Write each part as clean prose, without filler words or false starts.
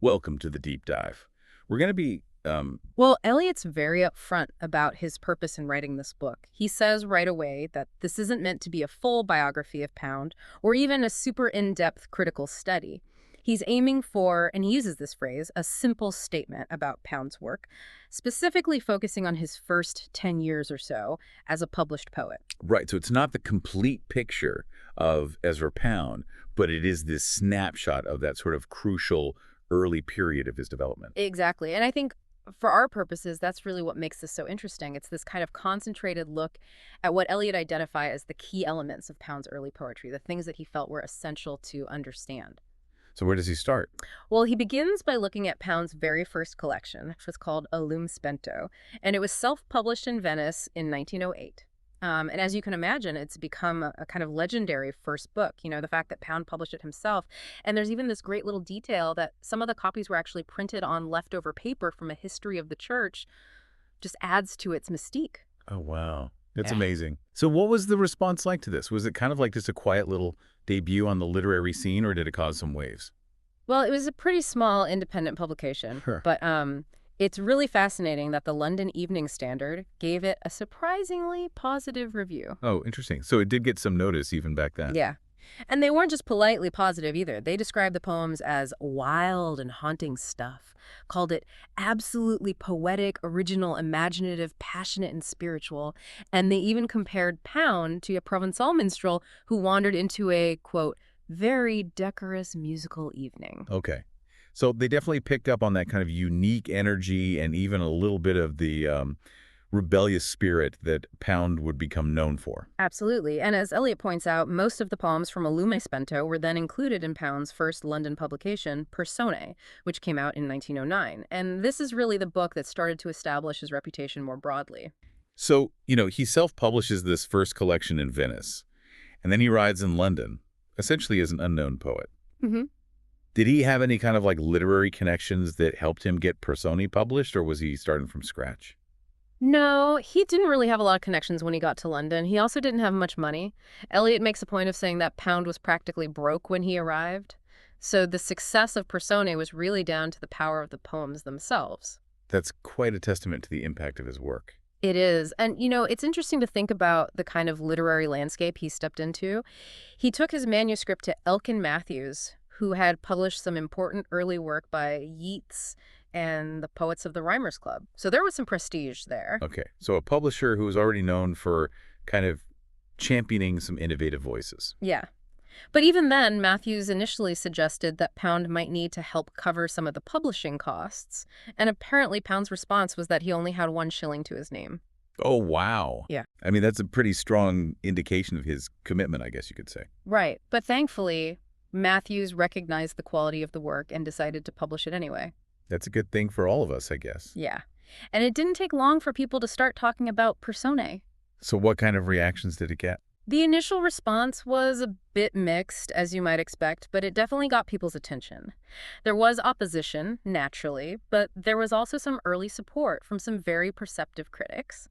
Welcome to the deep dive. We're going to be, Well, Eliot's very upfront about his purpose in writing this book. He says right away that this isn't meant to be a full biography of Pound or even a super in-depth critical study. He's aiming for, and he uses this phrase, a simple statement about Pound's work, specifically focusing on his first 10 years or so as a published poet. right. So it's not the complete picture of Ezra Pound, but it is this snapshot of that sort of crucial early period of his development. Exactly. And I think for our purposes, that's really what makes this so interesting. It's this kind of concentrated look at what Eliot identified as the key elements of Pound's early poetry, the things that he felt were essential to understand. So where does he start? Well, he begins by looking at Pound's very first collection, which was called Alum Spento, and it was self-published in Venice in 1908. And as you can imagine, it's become a kind of legendary first book, the fact that Pound published it himself. And there's even this great little detail that some of the copies were actually printed on leftover paper from a history of the church, just adds to its mystique. Oh, wow. That's Yeah. amazing. So what was the response like to this? Was it kind of like just a quiet little debut on the literary scene, or did it cause some waves? Well, it was a pretty small independent publication, Sure. but it's really fascinating that the London Evening Standard gave it a surprisingly positive review. Oh, interesting. So it did get some notice even back then. Yeah. And they weren't just politely positive either. They described the poems as wild and haunting stuff, called it absolutely poetic, original, imaginative, passionate, and spiritual. And they even compared Pound to a Provençal minstrel who wandered into a, quote, very decorous musical evening. Okay. So they definitely picked up on that kind of unique energy and even a little bit of the rebellious spirit that Pound would become known for. Absolutely. And as Eliot points out, most of the poems from Allume Spento were then included in Pound's first London publication, Personae, which came out in 1909. And this is really the book that started to establish his reputation more broadly. So, he self-publishes this first collection in Venice, and then he rides in London, essentially as an unknown poet. hmm Did he have any kind of like literary connections that helped him get Personae published, or was he starting from scratch? No, he didn't really have a lot of connections when he got to London. He also didn't have much money. Eliot makes a point of saying that Pound was practically broke when he arrived. So the success of Personae was really down to the power of the poems themselves. That's quite a testament to the impact of his work. It is. And, it's interesting to think about the kind of literary landscape he stepped into. He took his manuscript to Elkin Matthews, who had published some important early work by Yeats and the poets of the Rhymers Club. So there was some prestige there. Okay, so a publisher who was already known for kind of championing some innovative voices. Yeah. But even then, Matthews initially suggested that Pound might need to help cover some of the publishing costs. And apparently Pound's response was that he only had 1 shilling to his name. Oh, wow. Yeah. I mean, that's a pretty strong indication of his commitment, I guess you could say. Right. But thankfully, Matthews recognized the quality of the work and decided to publish it anyway. That's a good thing for all of us, I guess. Yeah. And it didn't take long for people to start talking about Personae. So what kind of reactions did it get? The initial response was a bit mixed, as you might expect, but it definitely got people's attention. There was opposition, naturally, but there was also some early support from some very perceptive critics.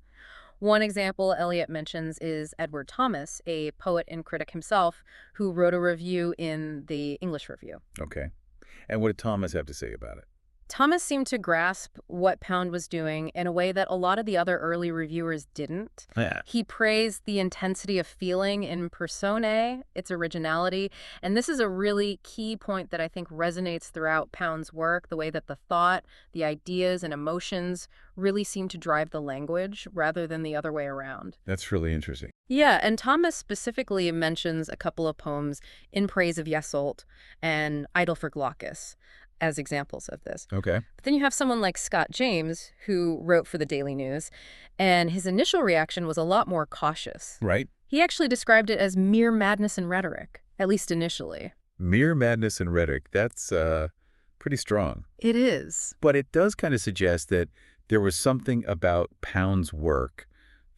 One example Eliot mentions is Edward Thomas, a poet and critic himself, who wrote a review in the English Review. Okay. And what did Thomas have to say about it? Thomas seemed to grasp what Pound was doing in a way that a lot of the other early reviewers didn't. Yeah. He praised the intensity of feeling in Personae, its originality, and this is a really key point that I think resonates throughout Pound's work, the way that the thought, the ideas, and emotions really seem to drive the language rather than the other way around. That's really interesting. Yeah, and Thomas specifically mentions a couple of poems in praise of Yeselt and Idle for Glaucus as examples of this. Okay. But then you have someone like Scott James, who wrote for the Daily News, and his initial reaction was a lot more cautious. Right. He actually described it as mere madness and rhetoric, at least initially. Mere madness and rhetoric, that's pretty strong. It is. But it does kind of suggest that there was something about Pound's work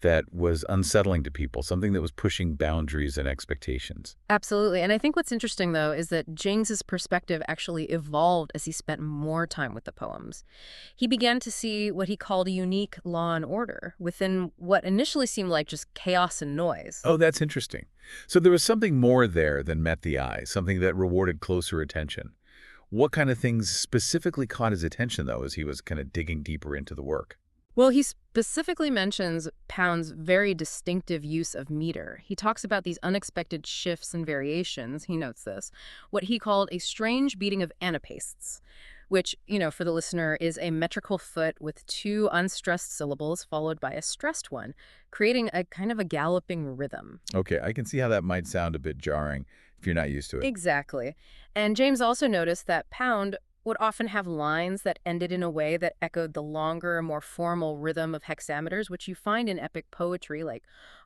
that was unsettling to people, something that was pushing boundaries and expectations. Absolutely. And I think what's interesting, though, is that James's perspective actually evolved as he spent more time with the poems. He began to see what he called a unique law and order within what initially seemed like just chaos and noise. Oh, that's interesting. So there was something more there than met the eye, something that rewarded closer attention. What kind of things specifically caught his attention, though, as he was kind of digging deeper into the work? Well, he specifically mentions Pound's very distinctive use of meter. He talks about these unexpected shifts and variations, he notes this, what he called a strange beating of anapastes, which, for the listener, is a metrical foot with two unstressed syllables followed by a stressed one, creating a kind of a galloping rhythm. Okay, I can see how that might sound a bit jarring if you're not used to it. Exactly. And James also noticed that Pound would often have lines that ended in a way that echoed the longer, more formal rhythm of hexameters, which you find in epic poetry like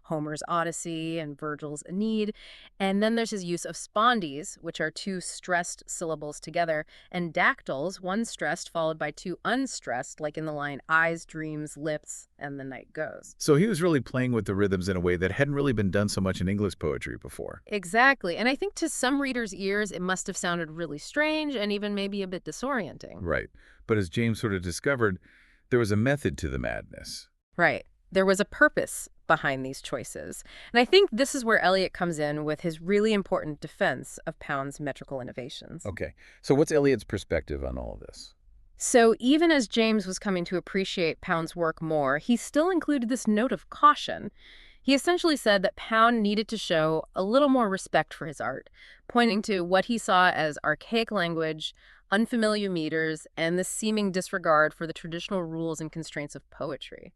Homer's Odyssey and Virgil's Aeneid. And then there's his use of spondies, which are two stressed syllables together, and dactyls, one stressed followed by two unstressed, like in the line eyes, dreams, lips, and the night goes. So he was really playing with the rhythms in a way that hadn't really been done so much in English poetry before. Exactly. And I think to some readers' ears, it must have sounded really strange and even maybe a bit disorienting. Right. But as James sort of discovered, there was a method to the madness. Right. There was a purpose behind these choices. And I think this is where Eliot comes in with his really important defense of Pound's metrical innovations. Okay. So what's Eliot's perspective on all of this? So even as James was coming to appreciate Pound's work more, he still included this note of caution. He essentially said that Pound needed to show a little more respect for his art, pointing to what he saw as archaic language, unfamiliar meters, and the seeming disregard for the traditional rules and constraints of poetry.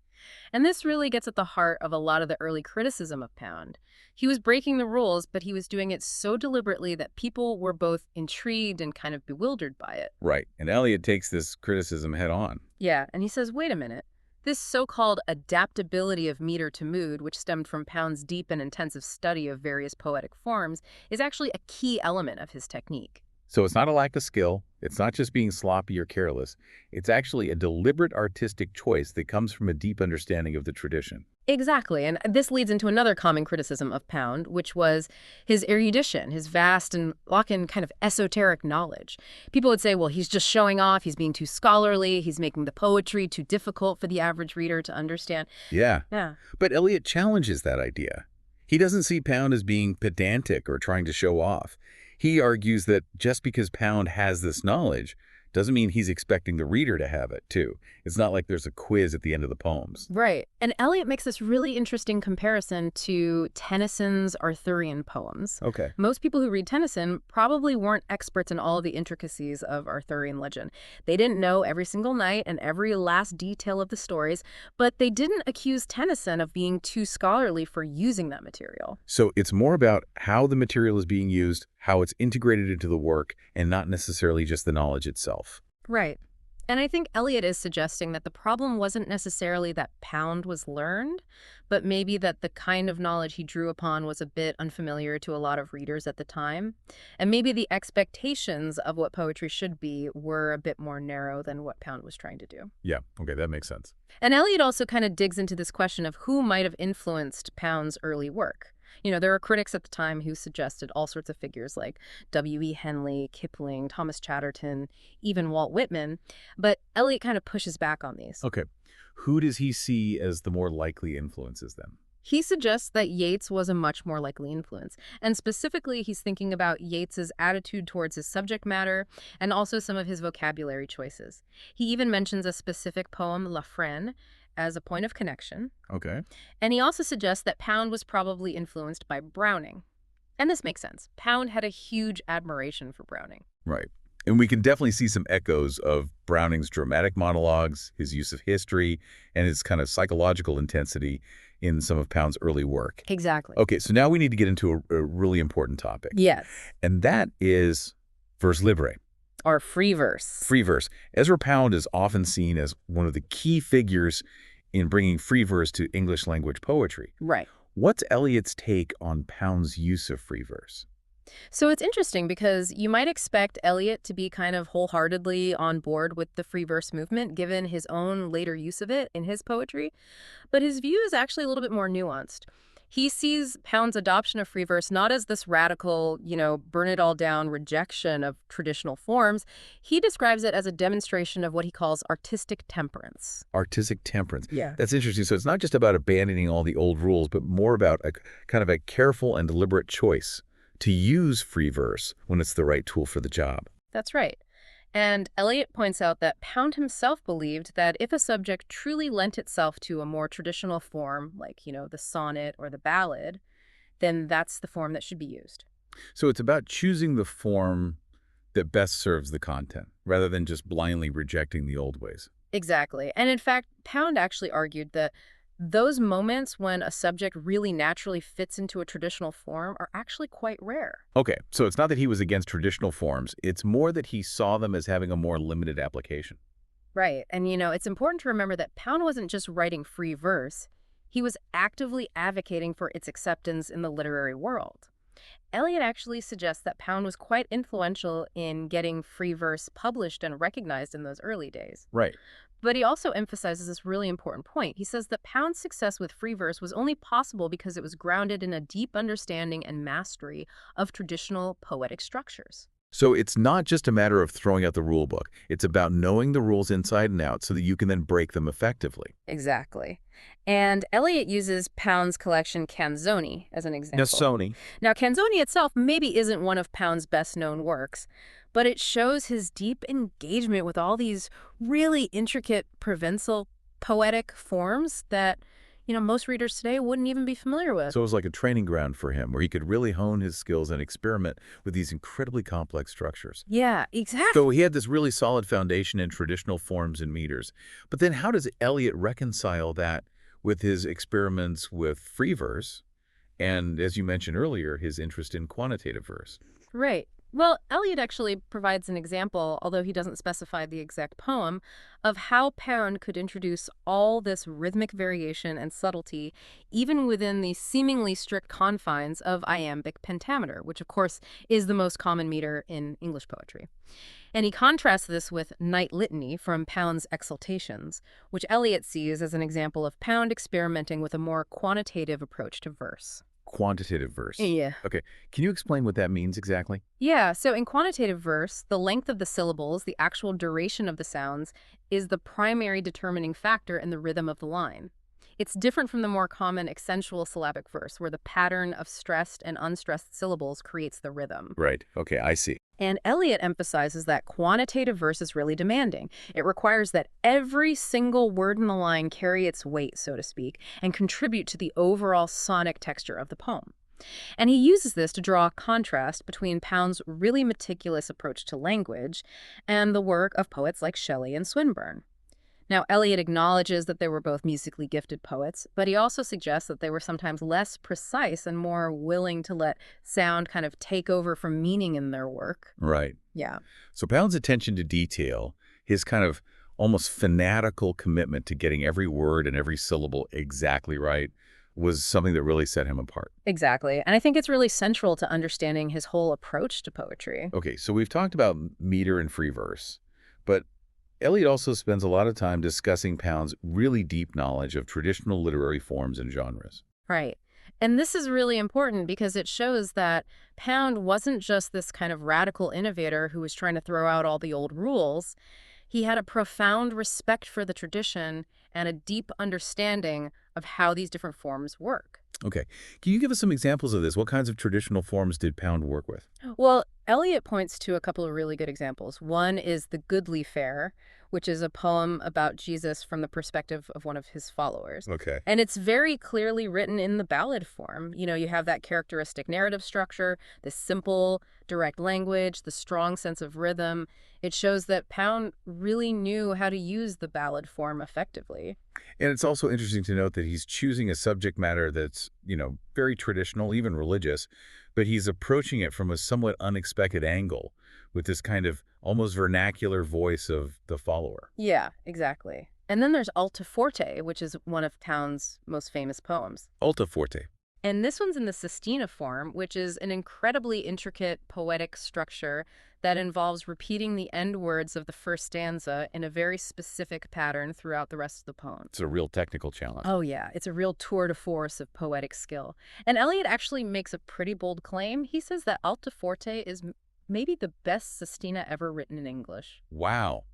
And this really gets at the heart of a lot of the early criticism of Pound. He was breaking the rules, but he was doing it so deliberately that people were both intrigued and kind of bewildered by it. Right. And Eliot takes this criticism head on. Yeah, and he says, wait a minute. This so-called adaptability of meter to mood, which stemmed from Pound's deep and intensive study of various poetic forms, is actually a key element of his technique. So it's not a lack of skill. It's not just being sloppy or careless. It's actually a deliberate artistic choice that comes from a deep understanding of the tradition. Exactly, and this leads into another common criticism of Pound, which was his erudition, his vast and often kind of esoteric knowledge. People would say, well, he's just showing off, he's being too scholarly, he's making the poetry too difficult for the average reader to understand. Yeah. Yeah. But Eliot challenges that idea. He doesn't see Pound as being pedantic or trying to show off. He argues that just because Pound has this knowledge doesn't mean he's expecting the reader to have it, too. It's not like there's a quiz at the end of the poems. Right. And Eliot makes this really interesting comparison to Tennyson's Arthurian poems. Okay. Most people who read Tennyson probably weren't experts in all of the intricacies of Arthurian legend. They didn't know every single night and every last detail of the stories, but they didn't accuse Tennyson of being too scholarly for using that material. So it's more about how the material is being used, how it's integrated into the work, and not necessarily just the knowledge itself. Right. And I think Eliot is suggesting that the problem wasn't necessarily that Pound was learned, but maybe that the kind of knowledge he drew upon was a bit unfamiliar to a lot of readers at the time. And maybe the expectations of what poetry should be were a bit more narrow than what Pound was trying to do. Yeah, okay, that makes sense. And Eliot also kind of digs into this question of who might have influenced Pound's early work. There were critics at the time who suggested all sorts of figures like W.E. Henley, Kipling, Thomas Chatterton, even Walt Whitman. But Eliot kind of pushes back on these. Okay, who does he see as the more likely influences then? He suggests that Yeats was a much more likely influence. And specifically, he's thinking about Yeats's attitude towards his subject matter and also some of his vocabulary choices. He even mentions a specific poem, La Frêne, as a point of connection. Okay. And he also suggests that Pound was probably influenced by Browning. And this makes sense. Pound had a huge admiration for Browning. Right. And we can definitely see some echoes of Browning's dramatic monologues, his use of history, and his kind of psychological intensity in some of Pound's early work. Exactly. Okay, so now we need to get into a really important topic. Yes. And that is vers libre. Or free verse. Free verse. Ezra Pound is often seen as one of the key figures in bringing free verse to English language poetry. Right. What's Eliot's take on Pound's use of free verse? So it's interesting because you might expect Eliot to be kind of wholeheartedly on board with the free verse movement, given his own later use of it in his poetry. But his view is actually a little bit more nuanced. He sees Pound's adoption of free verse not as this radical, burn it all down rejection of traditional forms. He describes it as a demonstration of what he calls artistic temperance. Artistic temperance. Yeah. That's interesting. So it's not just about abandoning all the old rules, but more about a kind of a careful and deliberate choice to use free verse when it's the right tool for the job. That's right. And Eliot points out that Pound himself believed that if a subject truly lent itself to a more traditional form, like, the sonnet or the ballad, then that's the form that should be used. So it's about choosing the form that best serves the content, rather than just blindly rejecting the old ways. Exactly. And in fact, Pound actually argued that those moments when a subject really naturally fits into a traditional form are actually quite rare. Okay, so it's not that he was against traditional forms, it's more that he saw them as having a more limited application. Right. And it's important to remember that Pound wasn't just writing free verse, he was actively advocating for its acceptance in the literary world. Eliot actually suggests that Pound was quite influential in getting free verse published and recognized in those early days. Right. But he also emphasizes this really important point. He says that Pound's success with free verse was only possible because it was grounded in a deep understanding and mastery of traditional poetic structures. So it's not just a matter of throwing out the rule book. It's about knowing the rules inside and out so that you can then break them effectively. Exactly. And Eliot uses Pound's collection Canzoni as an example. Sony. Now, Canzoni itself maybe isn't one of Pound's best-known works, but it shows his deep engagement with all these really intricate Provençal poetic forms that, most readers today wouldn't even be familiar with. So it was like a training ground for him where he could really hone his skills and experiment with these incredibly complex structures. Yeah, exactly. So he had this really solid foundation in traditional forms and meters. But then how does Eliot reconcile that with his experiments with free verse and, as you mentioned earlier, his interest in quantitative verse? Right. Well, Eliot actually provides an example, although he doesn't specify the exact poem, of how Pound could introduce all this rhythmic variation and subtlety even within the seemingly strict confines of iambic pentameter, which of course is the most common meter in English poetry. And he contrasts this with Night Litany from Pound's Exaltations, which Eliot sees as an example of Pound experimenting with a more quantitative approach to verse. Quantitative verse. Yeah. Okay. Can you explain what that means exactly? Yeah, so in quantitative verse, the length of the syllables, the actual duration of the sounds, is the primary determining factor in the rhythm of the line. It's different from the more common accentual syllabic verse, where the pattern of stressed and unstressed syllables creates the rhythm. Right. Okay, I see. And Eliot emphasizes that quantitative verse is really demanding. It requires that every single word in the line carry its weight, so to speak, and contribute to the overall sonic texture of the poem. And he uses this to draw a contrast between Pound's really meticulous approach to language and the work of poets like Shelley and Swinburne. Now, Eliot acknowledges that they were both musically gifted poets, but he also suggests that they were sometimes less precise and more willing to let sound kind of take over from meaning in their work. Right. Yeah. So Pound's attention to detail, his kind of almost fanatical commitment to getting every word and every syllable exactly right, was something that really set him apart. Exactly. And I think it's really central to understanding his whole approach to poetry. Okay, so we've talked about meter and free verse, but Eliot also spends a lot of time discussing Pound's really deep knowledge of traditional literary forms and genres. Right. And this is really important because it shows that Pound wasn't just this kind of radical innovator who was trying to throw out all the old rules. He had a profound respect for the tradition and a deep understanding of how these different forms work. Okay, can you give us some examples of this? What kinds of traditional forms did Pound work with? Well, Eliot points to a couple of really good examples. One is The Goodly Fare, which is a poem about Jesus from the perspective of one of his followers. Okay. And it's very clearly written in the ballad form. You have that characteristic narrative structure, the simple, direct language, the strong sense of rhythm. It shows that Pound really knew how to use the ballad form effectively. And it's also interesting to note that he's choosing a subject matter that's, very traditional, even religious, but he's approaching it from a somewhat unexpected angle with this kind of almost vernacular voice of the follower. Yeah, exactly. And then there's Alta Forte, which is one of Pound's most famous poems. Alta forte. And this one's in the sestina form, which is an incredibly intricate poetic structure that involves repeating the end words of the first stanza in a very specific pattern throughout the rest of the poem. It's a real technical challenge. Oh, yeah. It's a real tour de force of poetic skill. And Eliot actually makes a pretty bold claim. He says that Alta Forte is maybe the best sestina ever written in English. Wow.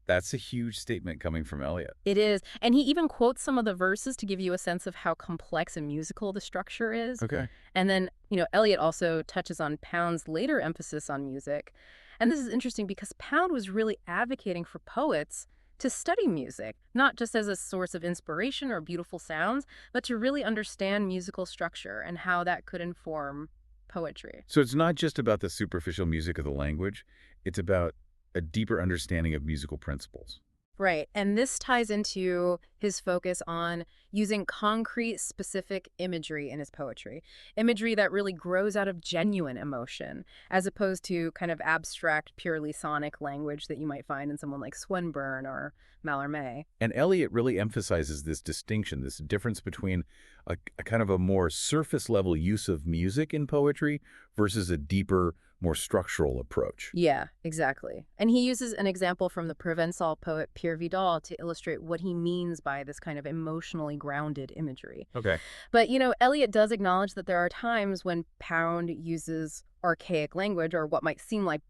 That's a huge statement coming from Eliot. It is. And he even quotes some of the verses to give you a sense of how complex and musical the structure is. Okay. And then, Eliot also touches on Pound's later emphasis on music And this is interesting because Pound was really advocating for poets to study music, not just as a source of inspiration or beautiful sounds, but to really understand musical structure and how that could inform poetry. So it's not just about the superficial music of the language, it's about a deeper understanding of musical principles. Right. And this ties into his focus on using concrete, specific imagery in his poetry. Imagery that really grows out of genuine emotion, as opposed to kind of abstract, purely sonic language that you might find in someone like Swinburne or Mallarmé. And Eliot really emphasizes this distinction, this difference between a kind of a more surface level use of music in poetry versus a deeper, more structural approach. Yeah, exactly. And he uses an example from the Provençal poet Pierre Vidal to illustrate what he means by this kind of emotionally grounded imagery. Okay. But, Eliot does acknowledge that there are times when Pound uses archaic language or what might seem like,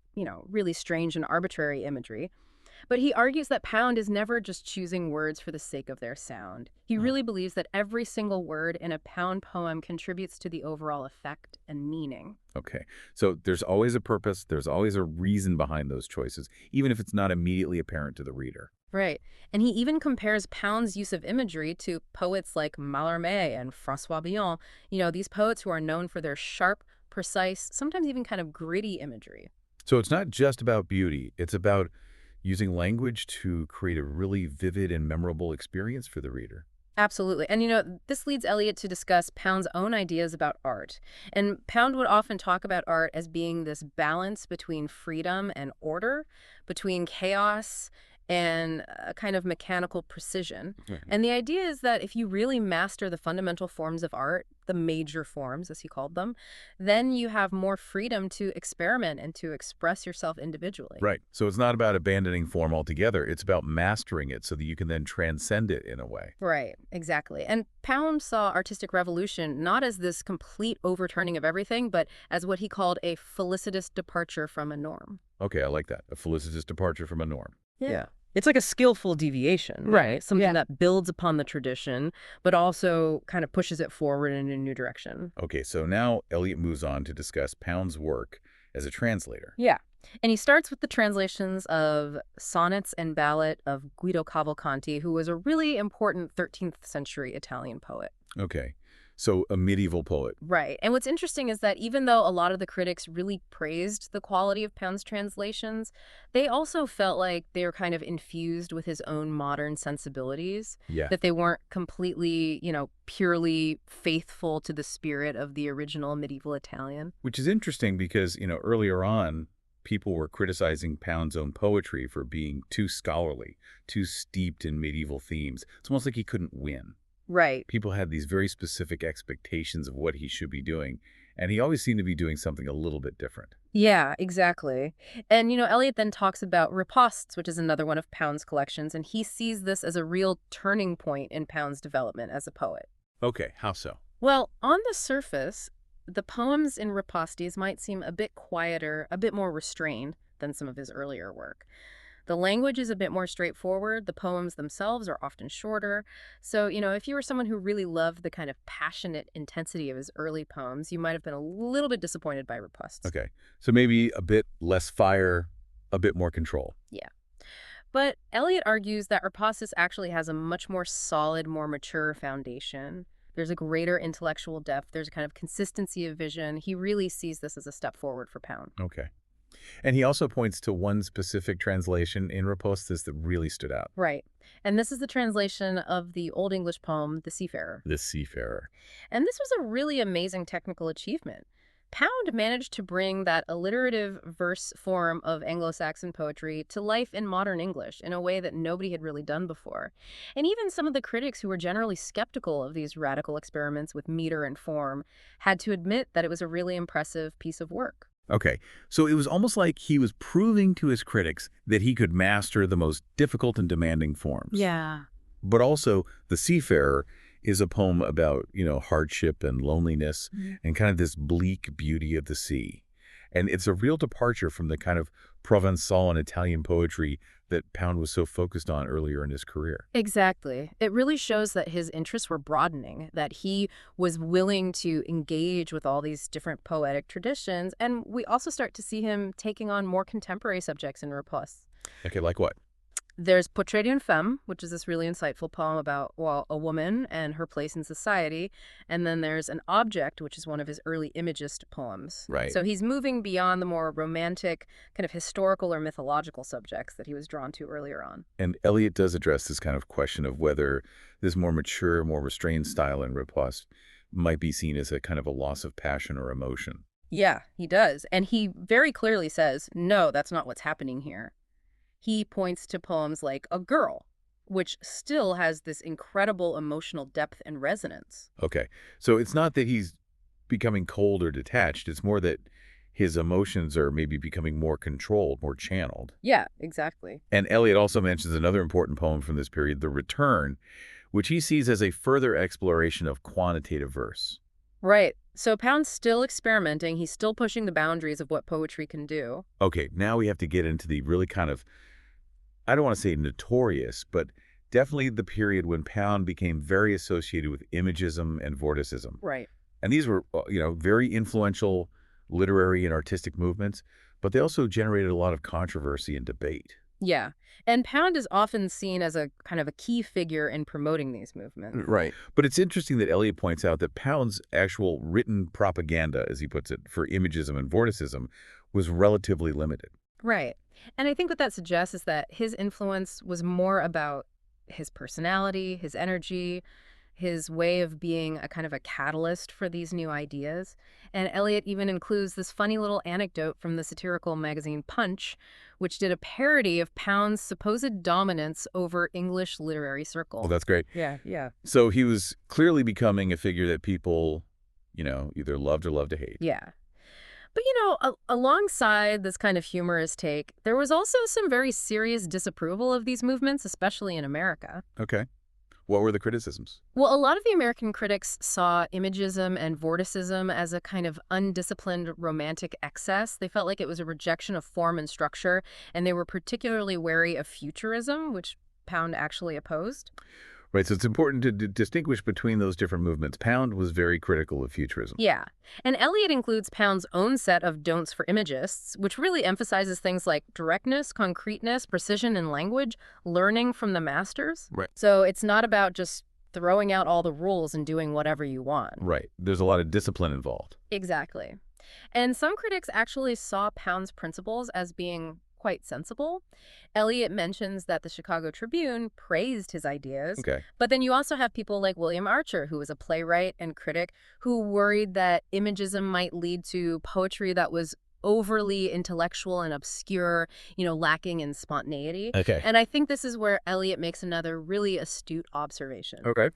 really strange and arbitrary imagery. But he argues that Pound is never just choosing words for the sake of their sound. He really believes that every single word in a Pound poem contributes to the overall effect and meaning. Okay. So there's always a purpose, there's always a reason behind those choices, even if it's not immediately apparent to the reader. Right. And he even compares Pound's use of imagery to poets like Mallarmé and François Villon, these poets who are known for their sharp, precise, sometimes even kind of gritty imagery. So it's not just about beauty, it's about using language to create a really vivid and memorable experience for the reader. Absolutely. And this leads Eliot to discuss Pound's own ideas about art. And Pound would often talk about art as being this balance between freedom and order, between chaos and a kind of mechanical precision. And the idea is that if you really master the fundamental forms of art, the major forms, as he called them, then you have more freedom to experiment and to express yourself individually. Right. So it's not about abandoning form altogether. It's about mastering it so that you can then transcend it in a way. Right, exactly. And Pound saw artistic revolution not as this complete overturning of everything, but as what he called a felicitous departure from a norm. Okay, I like that. A felicitous departure from a norm. Yeah. It's like a skillful deviation, right? Something that builds upon the tradition, but also kind of pushes it forward in a new direction. Okay, so now Eliot moves on to discuss Pound's work as a translator. Yeah. And he starts with the translations of sonnets and ballad of Guido Cavalcanti, who was a really important 13th century Italian poet. Okay, so a medieval poet. Right. And what's interesting is that even though a lot of the critics really praised the quality of Pound's translations, they also felt like they were kind of infused with his own modern sensibilities, Yeah. that they weren't completely, purely faithful to the spirit of the original medieval Italian. Which is interesting because, earlier on, people were criticizing Pound's own poetry for being too scholarly, too steeped in medieval themes. It's almost like he couldn't win. Right. People had these very specific expectations of what he should be doing, and he always seemed to be doing something a little bit different. Yeah, exactly. And, Eliot then talks about ripostes, which is another one of Pound's collections, and he sees this as a real turning point in Pound's development as a poet. Okay, how so? Well, on the surface, the poems in ripostes might seem a bit quieter, a bit more restrained than some of his earlier work. The language is a bit more straightforward. The poems themselves are often shorter. So, if you were someone who really loved the kind of passionate intensity of his early poems, you might have been a little bit disappointed by ripostes. Okay, so maybe a bit less fire, a bit more control. Yeah. But Eliot argues that ripostes actually has a much more solid, more mature foundation. There's a greater intellectual depth. There's a kind of consistency of vision. He really sees this as a step forward for Pound. Okay. And he also points to one specific translation in Ripostes that really stood out. Right. And this is the translation of the Old English poem, The Seafarer. The Seafarer. And this was a really amazing technical achievement. Pound managed to bring that alliterative verse form of Anglo-Saxon poetry to life in modern English in a way that nobody had really done before. And even some of the critics who were generally skeptical of these radical experiments with meter and form had to admit that it was a really impressive piece of work. Okay, so it was almost like he was proving to his critics that he could master the most difficult and demanding forms. Yeah. But also, The Seafarer is a poem about, hardship and loneliness and kind of this bleak beauty of the sea. And it's a real departure from the kind of Provençal and Italian poetry that Pound was so focused on earlier in his career. Exactly. It really shows that his interests were broadening, that he was willing to engage with all these different poetic traditions, and we also start to see him taking on more contemporary subjects in riposte. Okay, like what? There's Portrait d'une femme, which is this really insightful poem about, well, a woman and her place in society. And then there's An Object, which is one of his early imagist poems. Right. So he's moving beyond the more romantic, kind of historical or mythological subjects that he was drawn to earlier on. And Eliot does address this kind of question of whether this more mature, more restrained style in riposte might be seen as a kind of a loss of passion or emotion. Yeah, he does. And he very clearly says, no, that's not what's happening here. He points to poems like A Girl, which still has this incredible emotional depth and resonance. Okay, so it's not that he's becoming cold or detached. It's more that his emotions are maybe becoming more controlled, more channeled. Yeah, exactly. And Eliot also mentions another important poem from this period, The Return, which he sees as a further exploration of quantitative verse. Right. So Pound's still experimenting. He's still pushing the boundaries of what poetry can do. Okay, now we have to get into the really kind of, I don't want to say notorious, but definitely the period when Pound became very associated with imagism and vorticism. Right. And these were, very influential literary and artistic movements, but they also generated a lot of controversy and debate. Yeah. And Pound is often seen as a kind of a key figure in promoting these movements. Right. But it's interesting that Eliot points out that Pound's actual written propaganda, as he puts it, for imagism and vorticism was relatively limited. Right. And I think what that suggests is that his influence was more about his personality, his energy, his way of being a kind of a catalyst for these new ideas. And Eliot even includes this funny little anecdote from the satirical magazine Punch, which did a parody of Pound's supposed dominance over English literary circles. Oh, that's great. Yeah, yeah. So he was clearly becoming a figure that people, either loved or loved to hate. Yeah. But, alongside this kind of humorous take, there was also some very serious disapproval of these movements, especially in America. Okay. What were the criticisms? Well, a lot of the American critics saw imagism and vorticism as a kind of undisciplined romantic excess. They felt like it was a rejection of form and structure, and they were particularly wary of futurism, which Pound actually opposed. Right, so it's important to distinguish between those different movements. Pound was very critical of futurism. Yeah. And Eliot includes Pound's own set of don'ts for imagists, which really emphasizes things like directness, concreteness, precision in language, learning from the masters. Right. So it's not about just throwing out all the rules and doing whatever you want. Right. There's a lot of discipline involved. Exactly. And some critics actually saw Pound's principles as being quite sensible. Eliot mentions that the Chicago Tribune praised his ideas. Okay. But then you also have people like William Archer, who was a playwright and critic, who worried that imagism might lead to poetry that was overly intellectual and obscure, lacking in spontaneity. Okay. And I think this is where Eliot makes another really astute observation. Okay.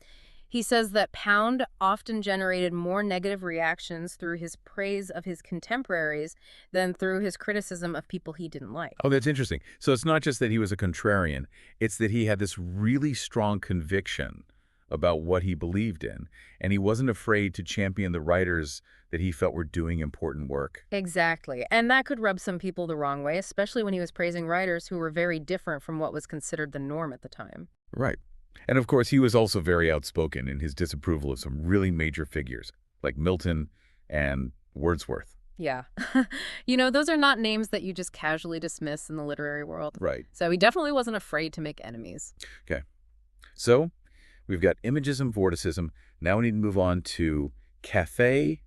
He says that Pound often generated more negative reactions through his praise of his contemporaries than through his criticism of people he didn't like. Oh, that's interesting. So it's not just that he was a contrarian. It's that he had this really strong conviction about what he believed in, and he wasn't afraid to champion the writers that he felt were doing important work. Exactly. And that could rub some people the wrong way, especially when he was praising writers who were very different from what was considered the norm at the time. Right. And of course, he was also very outspoken in his disapproval of some really major figures, like Milton and Wordsworth. Yeah. Those are not names that you just casually dismiss in the literary world. Right. So he definitely wasn't afraid to make enemies. Okay. So we've got imagism, vorticism. Now we need to move on to Café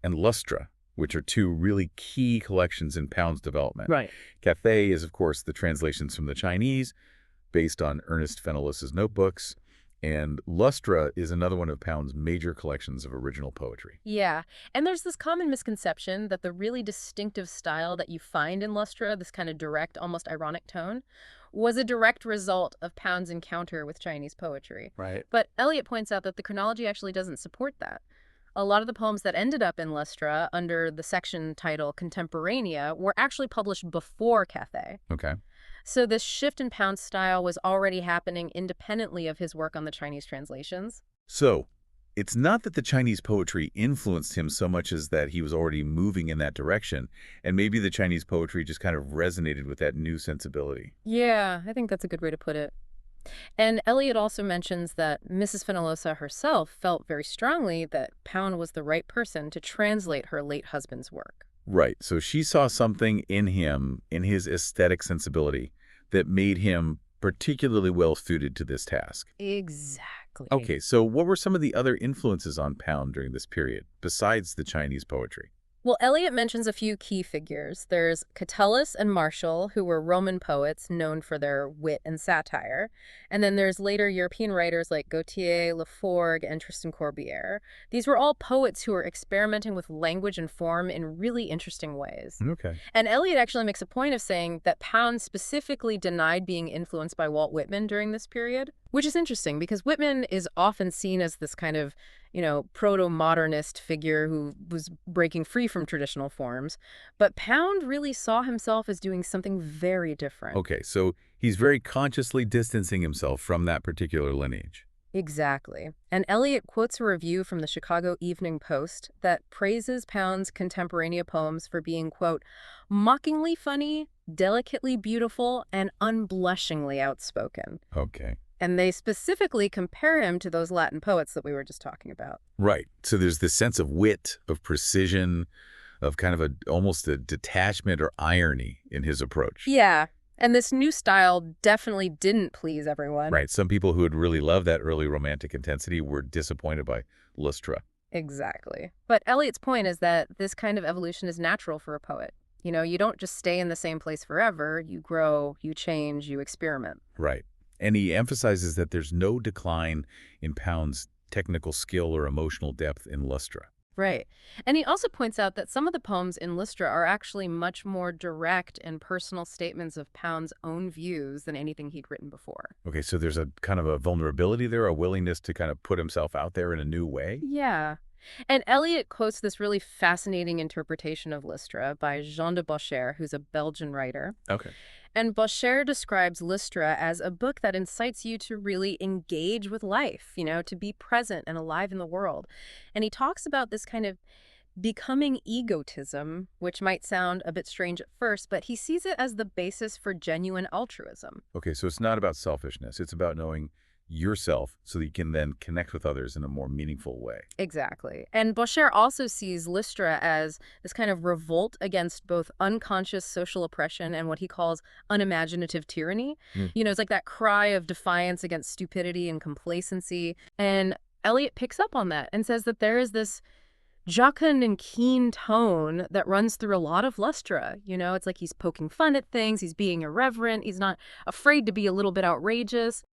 and Lustra, which are two really key collections in Pound's development. Right. Café is, of course, the translations from the Chinese, based on Ernest Fenellus's notebooks, and Lustra is another one of Pound's major collections of original poetry. Yeah, and there's this common misconception that the really distinctive style that you find in Lustra, this kind of direct, almost ironic tone, was a direct result of Pound's encounter with Chinese poetry. Right. But Eliot points out that the chronology actually doesn't support that. A lot of the poems that ended up in Lustra under the section title Contemporanea were actually published before Café. Okay. So this shift in Pound's style was already happening independently of his work on the Chinese translations. So It's not that the Chinese poetry influenced him so much as that he was already moving in that direction, and maybe the Chinese poetry just kind of resonated with that new sensibility. Yeah, I think that's a good way to put it. And Eliot also mentions that Mrs. Fenollosa herself felt very strongly that Pound was the right person to translate her late husband's work. Right, so she saw something in him, in his aesthetic sensibility, that made him particularly well suited to this task. Exactly. Okay, so what were some of the other influences on Pound during this period, besides the Chinese poetry? Well, Eliot mentions a few key figures. There's Catullus and Martial, who were Roman poets known for their wit and satire. And then there's later European writers like Gautier, Laforgue, and Tristan Corbière. These were all poets who were experimenting with language and form in really interesting ways. Okay. And Eliot actually makes a point of saying that Pound specifically denied being influenced by Walt Whitman during this period, which is interesting because Whitman is often seen as this kind of proto-modernist figure who was breaking free from traditional forms. But Pound really saw himself as doing something very different. Okay, so he's very consciously distancing himself from that particular lineage. Exactly. And Eliot quotes a review from the Chicago Evening Post that praises Pound's contemporaneous poems for being, quote, mockingly funny, delicately beautiful, and unblushingly outspoken. Okay. And they specifically compare him to those Latin poets that we were just talking about. Right. So there's this sense of wit, of precision, of kind of almost a detachment or irony in his approach. Yeah. And this new style definitely didn't please everyone. Right. Some people who had really loved that early romantic intensity were disappointed by Lustra. Exactly. But Eliot's point is that this kind of evolution is natural for a poet. You don't just stay in the same place forever. You grow, you change, you experiment. Right. And he emphasizes that there's no decline in Pound's technical skill or emotional depth in Lustra. Right. And he also points out that some of the poems in Lustra are actually much more direct and personal statements of Pound's own views than anything he'd written before. Okay, so there's a kind of a vulnerability there, a willingness to kind of put himself out there in a new way? Yeah. And Eliot quotes this really fascinating interpretation of Lystra by Jean de Beauchère, who's a Belgian writer. Okay. And Beauchère describes Lystra as a book that incites you to really engage with life, to be present and alive in the world. And he talks about this kind of becoming egotism, which might sound a bit strange at first, but he sees it as the basis for genuine altruism. Okay, so it's not about selfishness. It's about knowing yourself so that you can then connect with others in a more meaningful way. Exactly. And Beauchère also sees Lystra as this kind of revolt against both unconscious social oppression and what he calls unimaginative tyranny. It's like that cry of defiance against stupidity and complacency. And Eliot picks up on that and says that there is this jocund and keen tone that runs through a lot of Lystra. It's like he's poking fun at things, he's being irreverent, he's not afraid to be a little bit outrageous.